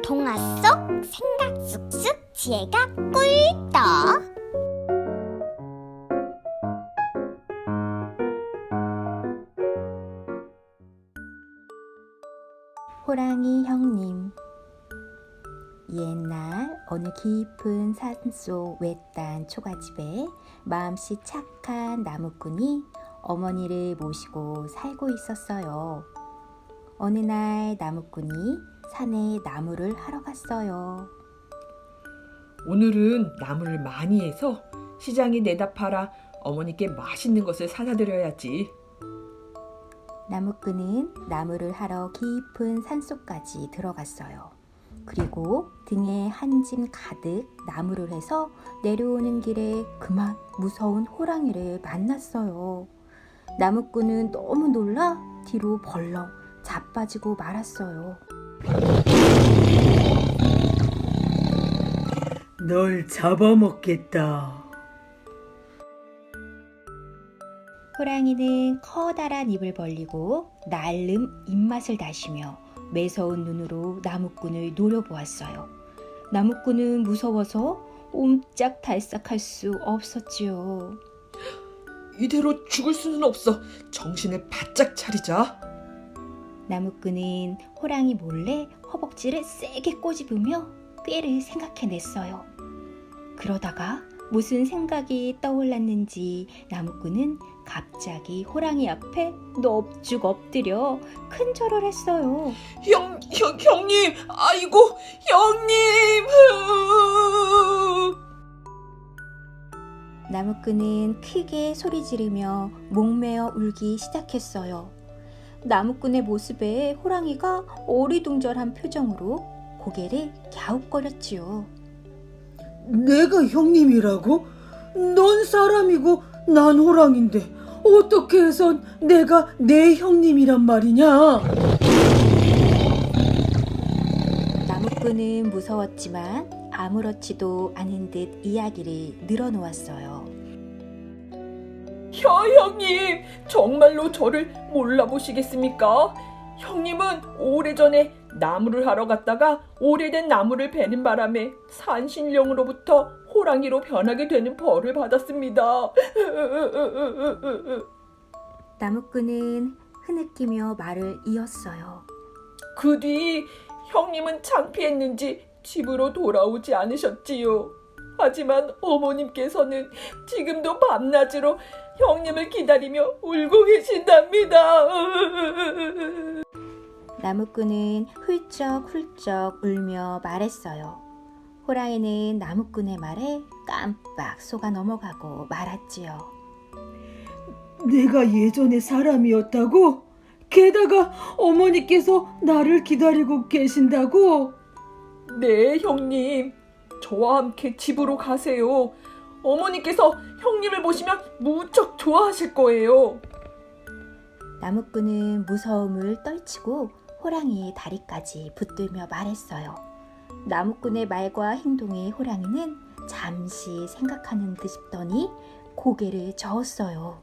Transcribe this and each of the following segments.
동화 속 생각 쑥쑥 지혜가 꿀떡. 호랑이 형님. 옛날 어느 깊은 산속 외딴 초가집에 마음씨 착한 나무꾼이 어머니를 모시고 살고 있었어요. 어느 날 나무꾼이 산에 나무를 하러 갔어요. 오늘은 나무를 많이 해서 시장에 내다 팔아 어머니께 맛있는 것을 사다 드려야지. 나무꾼은 나무를 하러 깊은 산속까지 들어갔어요. 그리고 등에 한 짐 가득 나무를 해서 내려오는 길에 그만 무서운 호랑이를 만났어요. 나무꾼은 너무 놀라 뒤로 벌렁 자빠지고 말았어요. 널 잡아먹겠다. 호랑이는 커다란 입을 벌리고 날름 입맛을 다시며 매서운 눈으로 나무꾼을 노려보았어요. 나무꾼은 무서워서 옴짝달싹할 수 없었지요. 이대로 죽을 수는 없어. 정신을 바짝 차리자. 나무꾼은 호랑이 몰래 허벅지를 세게 꼬집으며 꾀를 생각해냈어요. 그러다가 무슨 생각이 떠올랐는지 나무꾼은 갑자기 호랑이 앞에 넙죽 엎드려 큰 절을 했어요. 형님, 아이고, 형님! 나무꾼은 크게 소리 지르며 목매어 울기 시작했어요. 나무꾼의 모습에 호랑이가 어리둥절한 표정으로 고개를 갸웃거렸지요. 내가 형님이라고? 넌 사람이고 난 호랑인데 어떻게 해선 내가 내 형님이란 말이냐? 나무꾼은 무서웠지만 아무렇지도 않은 듯 이야기를 늘어놓았어요. 형님, 정말로 저를 몰라보시겠습니까? 형님은 오래전에 나무를 하러 갔다가 오래된 나무를 베는 바람에 산신령으로부터 호랑이로 변하게 되는 벌을 받았습니다. 나무꾼은 흐느끼며 말을 이었어요. 그 뒤 형님은 창피했는지 집으로 돌아오지 않으셨지요. 하지만 어머님께서는 지금도 밤낮으로 형님을 기다리며 울고 계신답니다. 나무꾼은 훌쩍훌쩍 울며 말했어요. 호랑이는 나무꾼의 말에 깜빡 속아 넘어가고 말았지요. 내가 예전에 사람이었다고? 게다가 어머니께서 나를 기다리고 계신다고? 네, 형님. 저와 함께 집으로 가세요. 어머니께서 형님을 보시면 무척 좋아하실 거예요. 나무꾼은 무서움을 떨치고 호랑이의 다리까지 붙들며 말했어요. 나무꾼의 말과 행동에 호랑이는 잠시 생각하는 듯 싶더니 고개를 저었어요.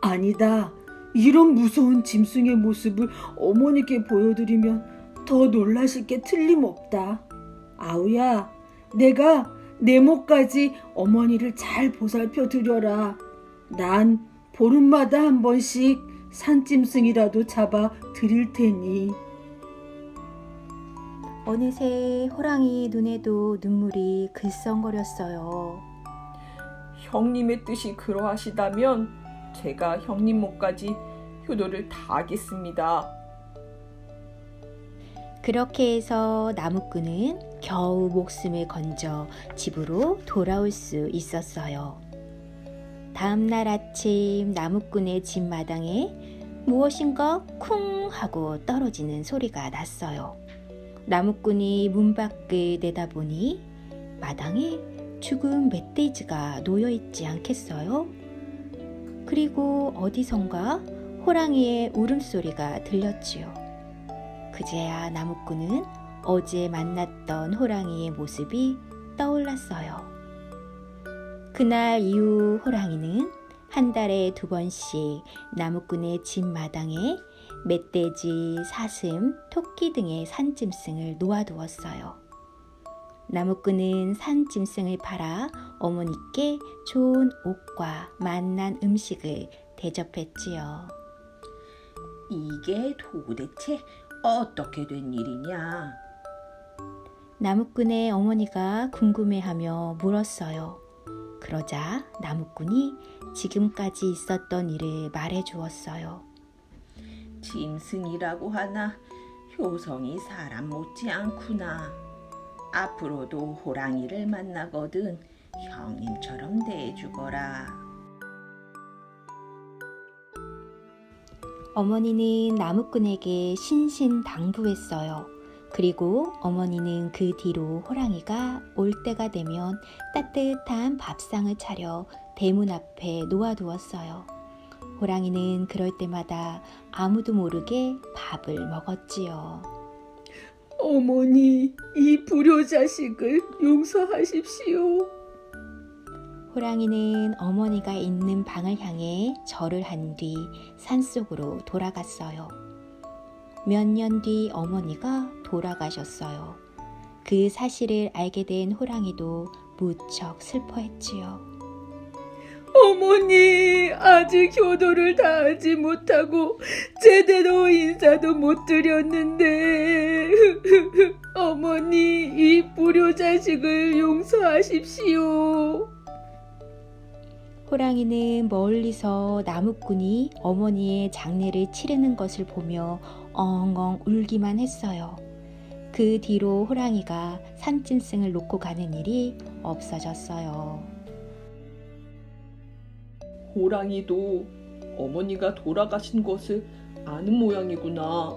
아니다. 이런 무서운 짐승의 모습을 어머니께 보여드리면 더 놀라실 게 틀림없다. 아우야, 내가 내 목까지 어머니를 잘 보살펴 드려라. 난 보름마다 한 번씩 산짐승이라도 잡아 드릴 테니. 어느새 호랑이 눈에도 눈물이 글썽거렸어요. 형님의 뜻이 그러하시다면 제가 형님 목까지 효도를 다하겠습니다. 그렇게 해서 나무꾼은 겨우 목숨을 건져 집으로 돌아올 수 있었어요. 다음 날 아침 나무꾼의 집 마당에 무엇인가 쿵 하고 떨어지는 소리가 났어요. 나무꾼이 문 밖을 내다보니 마당에 죽은 멧돼지가 놓여있지 않겠어요? 그리고 어디선가 호랑이의 울음소리가 들렸지요. 그제야 나무꾼은 어제 만났던 호랑이의 모습이 떠올랐어요. 그날 이후 호랑이는 한 달에 2번씩 나무꾼의 집 마당에 멧돼지, 사슴, 토끼 등의 산짐승을 놓아두었어요. 나무꾼은 산짐승을 팔아 어머니께 좋은 옷과 맛난 음식을 대접했지요. 이게 도대체 어떻게 된 일이냐? 나무꾼의 어머니가 궁금해하며 물었어요. 그러자 나무꾼이 지금까지 있었던 일을 말해주었어요. 짐승이라고 하나 효성이 사람 못지 않구나. 앞으로도 호랑이를 만나거든 형님처럼 대해주거라. 어머니는 나무꾼에게 신신당부했어요. 그리고 어머니는 그 뒤로 호랑이가 올 때가 되면 따뜻한 밥상을 차려 대문 앞에 놓아두었어요. 호랑이는 그럴 때마다 아무도 모르게 밥을 먹었지요. 어머니, 이 불효자식을 용서하십시오. 호랑이는 어머니가 있는 방을 향해 절을 한 뒤 산속으로 돌아갔어요. 몇 년 뒤 어머니가 돌아가셨어요. 그 사실을 알게 된 호랑이도 무척 슬퍼했지요. 어머니, 아직 효도를 다하지 못하고 제대로 인사도 못 드렸는데 어머니, 이 불효자식을 용서하십시오. 호랑이는 멀리서 나무꾼이 어머니의 장례를 치르는 것을 보며 엉엉 울기만 했어요. 그 뒤로 호랑이가 산짐승을 놓고 가는 일이 없어졌어요. 호랑이도 어머니가 돌아가신 것을 아는 모양이구나.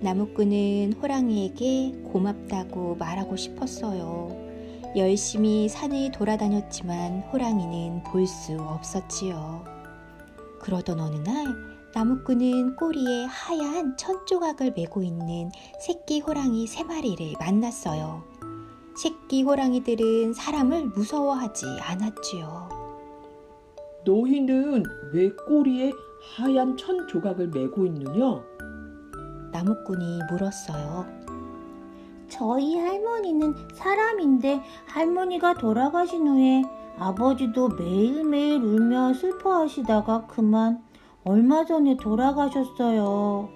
나무꾼은 호랑이에게 고맙다고 말하고 싶었어요. 열심히 산을 돌아다녔지만 호랑이는 볼 수 없었지요. 그러던 어느 날 나무꾼은 꼬리에 하얀 천조각을 메고 있는 새끼 호랑이 3마리를 만났어요. 새끼 호랑이들은 사람을 무서워하지 않았지요. 너희는 왜 꼬리에 하얀 천 조각을 메고 있느냐? 나무꾼이 물었어요. 저희 할머니는 사람인데 할머니가 돌아가신 후에 아버지도 매일매일 울며 슬퍼하시다가 그만 얼마 전에 돌아가셨어요.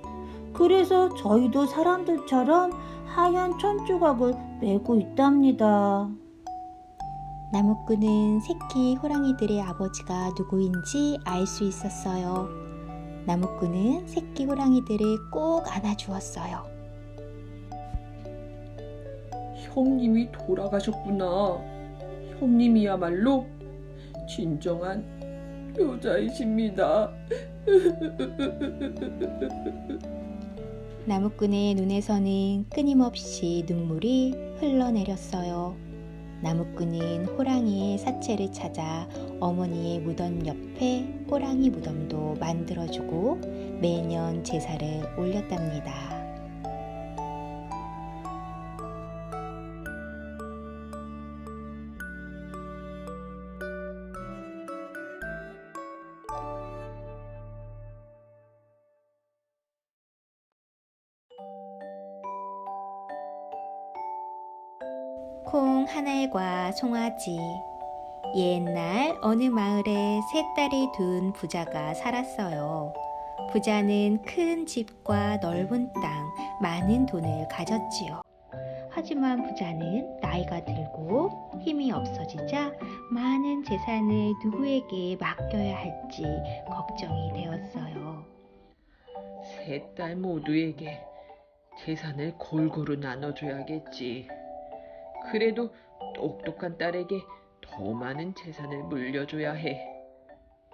그래서 저희도 사람들처럼 하얀 천조각을 메고 있답니다. 나무꾼은 새끼 호랑이들의 아버지가 누구인지 알 수 있었어요. 나무꾼은 새끼 호랑이들을 꼭 안아주었어요. 형님이 돌아가셨구나. 형님이야말로 진정한 효자이십니다. 나무꾼의 눈에서는 끊임없이 눈물이 흘러내렸어요. 나무꾼은 호랑이의 사체를 찾아 어머니의 무덤 옆에 호랑이 무덤도 만들어주고 매년 제사를 올렸답니다. 콩 하늘과 송아지. 옛날 어느 마을에 3딸이 둔 부자가 살았어요. 부자는 큰 집과 넓은 땅, 많은 돈을 가졌지요. 하지만 부자는 나이가 들고 힘이 없어지자 많은 재산을 누구에게 맡겨야 할지 걱정이 되었어요. 3딸 모두에게 재산을 골고루 나눠줘야겠지. 그래도 똑똑한 딸에게 더 많은 재산을 물려줘야 해.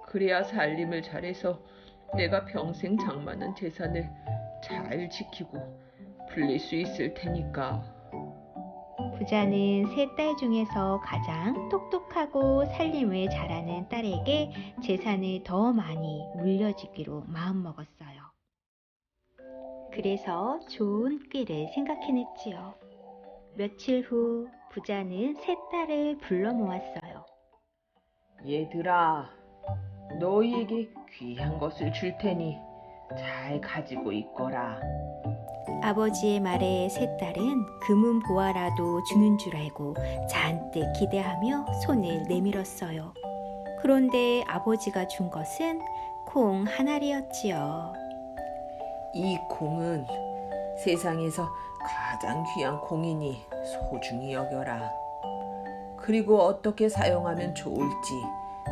그래야 살림을 잘해서 내가 평생 장만한 재산을 잘 지키고 불릴 수 있을 테니까. 부자는 3딸 중에서 가장 똑똑하고 살림을 잘하는 딸에게 재산을 더 많이 물려주기로 마음먹었어요. 그래서 좋은 꾀를 생각해냈지요. 며칠 후 부자는 3딸을 불러 모았어요. 얘들아, 너희에게 귀한 것을 줄 테니 잘 가지고 있거라. 아버지의 말에 세 딸은 금은 보화라도 주는 줄 알고 잔뜩 기대하며 손을 내밀었어요. 그런데 아버지가 준 것은 콩 한 알이었지요. 이 콩은 세상에서 가장 귀한 콩이니 소중히 여겨라. 그리고 어떻게 사용하면 좋을지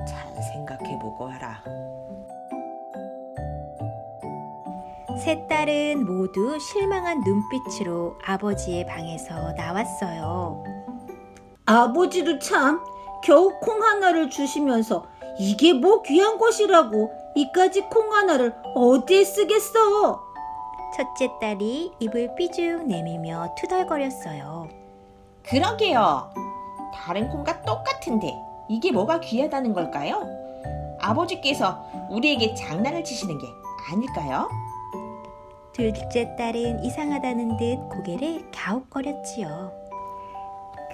잘 생각해보고 하라. 세 딸은 모두 실망한 눈빛으로 아버지의 방에서 나왔어요. 아버지도 참 겨우 콩 하나를 주시면서 이게 뭐 귀한 것이라고 이까지 콩 하나를 어디에 쓰겠어? 첫째 딸이 입을 삐죽 내밀며 투덜거렸어요. 그러게요. 다른 콩과 똑같은데 이게 뭐가 귀하다는 걸까요? 아버지께서 우리에게 장난을 치시는 게 아닐까요? 둘째 딸은 이상하다는 듯 고개를 갸웃거렸지요.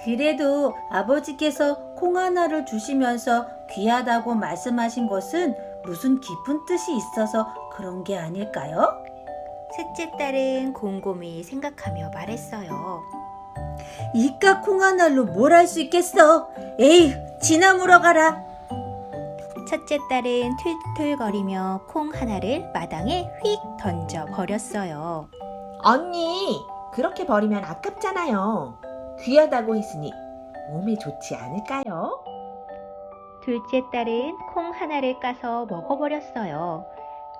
그래도 아버지께서 콩 하나를 주시면서 귀하다고 말씀하신 것은 무슨 깊은 뜻이 있어서 그런 게 아닐까요? 셋째 딸은 곰곰이 생각하며 말했어요. 이깟 콩 하나로 뭘 할 수 있겠어? 에이, 지나 물어가라. 첫째 딸은 툴툴거리며 콩 하나를 마당에 휙 던져 버렸어요. 언니, 그렇게 버리면 아깝잖아요. 귀하다고 했으니 몸에 좋지 않을까요? 둘째 딸은 콩 하나를 까서 먹어버렸어요.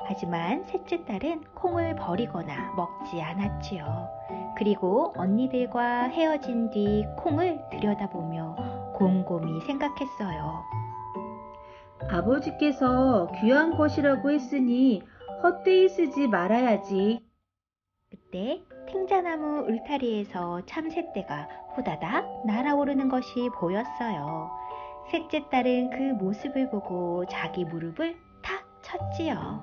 하지만 셋째 딸은 콩을 버리거나 먹지 않았지요. 그리고 언니들과 헤어진 뒤 콩을 들여다보며 곰곰이 생각했어요. 아버지께서 귀한 것이라고 했으니 헛되이 쓰지 말아야지. 그때 탱자나무 울타리에서 참새떼가 후다닥 날아오르는 것이 보였어요. 셋째 딸은 그 모습을 보고 자기 무릎을 탁 쳤지요.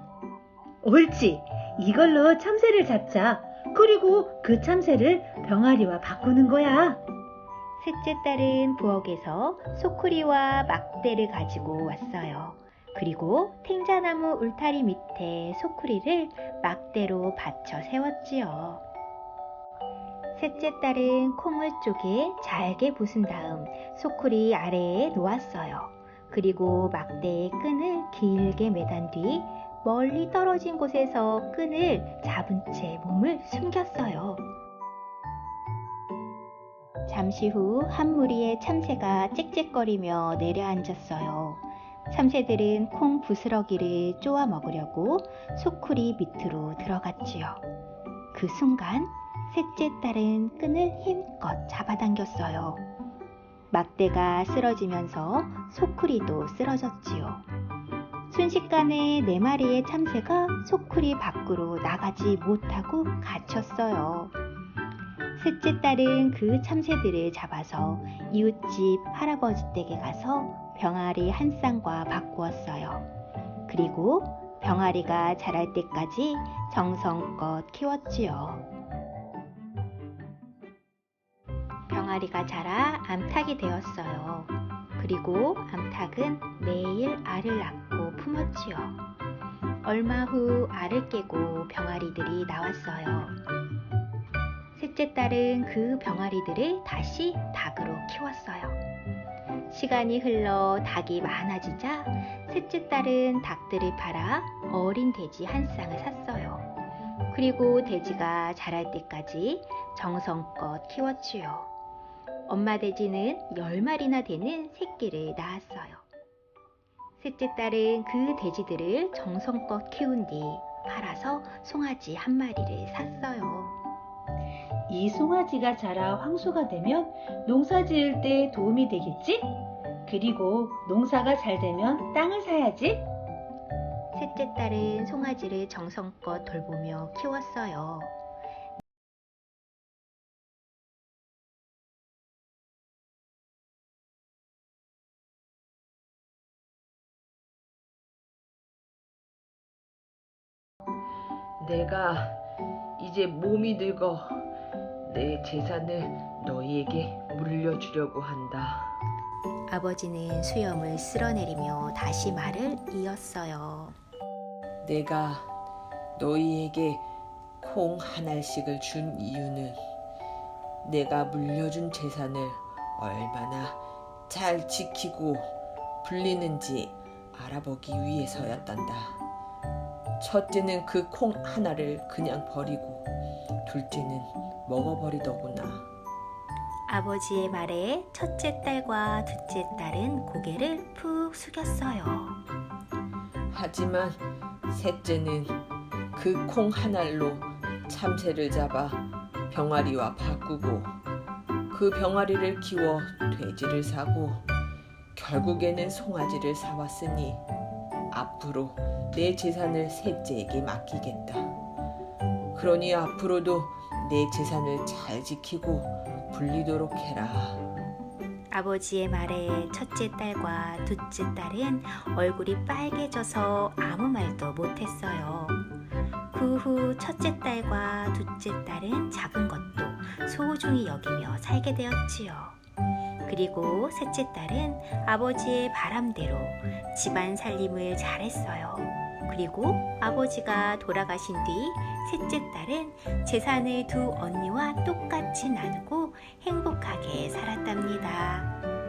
옳지. 이걸로 참새를 잡자. 그리고 그 참새를 병아리와 바꾸는 거야. 셋째 딸은 부엌에서 소쿠리와 막대를 가지고 왔어요. 그리고 탱자나무 울타리 밑에 소쿠리를 막대로 받쳐 세웠지요. 셋째 딸은 콩을 쪼개 잘게 부순 다음 소쿠리 아래에 놓았어요. 그리고 막대의 끈을 길게 매단 뒤 멀리 떨어진 곳에서 끈을 잡은 채 몸을 숨겼어요. 잠시 후 한 무리의 참새가 짹짹거리며 내려앉았어요. 참새들은 콩 부스러기를 쪼아 먹으려고 소쿠리 밑으로 들어갔지요. 그 순간 셋째 딸은 끈을 힘껏 잡아당겼어요. 막대가 쓰러지면서 소쿠리도 쓰러졌지요. 순식간에 4마리의 참새가 소쿠리 밖으로 나가지 못하고 갇혔어요. 셋째 딸은 그 참새들을 잡아서 이웃집 할아버지 댁에 가서 병아리 한 쌍과 바꾸었어요. 그리고 병아리가 자랄 때까지 정성껏 키웠지요. 병아리가 자라 암탉이 되었어요. 그리고 암탉은 매일 알을 낳고 품었지요. 얼마 후 알을 깨고 병아리들이 나왔어요. 셋째 딸은 그 병아리들을 다시 닭으로 키웠어요. 시간이 흘러 닭이 많아지자 셋째 딸은 닭들을 팔아 어린 돼지 한 쌍을 샀어요. 그리고 돼지가 자랄 때까지 정성껏 키웠지요. 엄마 돼지는 10마리나 되는 새끼를 낳았어요. 셋째 딸은 그 돼지들을 정성껏 키운 뒤 팔아서 송아지 한 마리를 샀어요. 이 송아지가 자라 황소가 되면 농사 지을 때 도움이 되겠지? 그리고 농사가 잘 되면 땅을 사야지. 셋째 딸은 송아지를 정성껏 돌보며 키웠어요. 내가 이제 몸이 늙어 내 재산을 너희에게 물려주려고 한다. 아버지는 수염을 쓸어내리며 다시 말을 이었어요. 내가 너희에게 콩 한 알씩을 준 이유는 내가 물려준 재산을 얼마나 잘 지키고 불리는지 알아보기 위해서였단다. 첫째는 그 콩 하나를 그냥 버리고 둘째는 먹어버리더구나. 아버지의 말에 첫째 딸과 둘째 딸은 고개를 푹 숙였어요. 하지만 셋째는 그 콩 한 알로 참새를 잡아 병아리와 바꾸고 그 병아리를 키워 돼지를 사고 결국에는 송아지를 사왔으니 앞으로 내 재산을 셋째에게 맡기겠다. 그러니 앞으로도 내 재산을 잘 지키고 불리도록 해라. 아버지의 말에 첫째 딸과 둘째 딸은 얼굴이 빨개져서 아무 말도 못했어요. 그 후 첫째 딸과 둘째 딸은 작은 것도 소중히 여기며 살게 되었지요. 그리고 셋째 딸은 아버지의 바람대로 집안 살림을 잘했어요. 그리고 아버지가 돌아가신 뒤 셋째 딸은 재산을 두 언니와 똑같이 나누고 행복하게 살았답니다.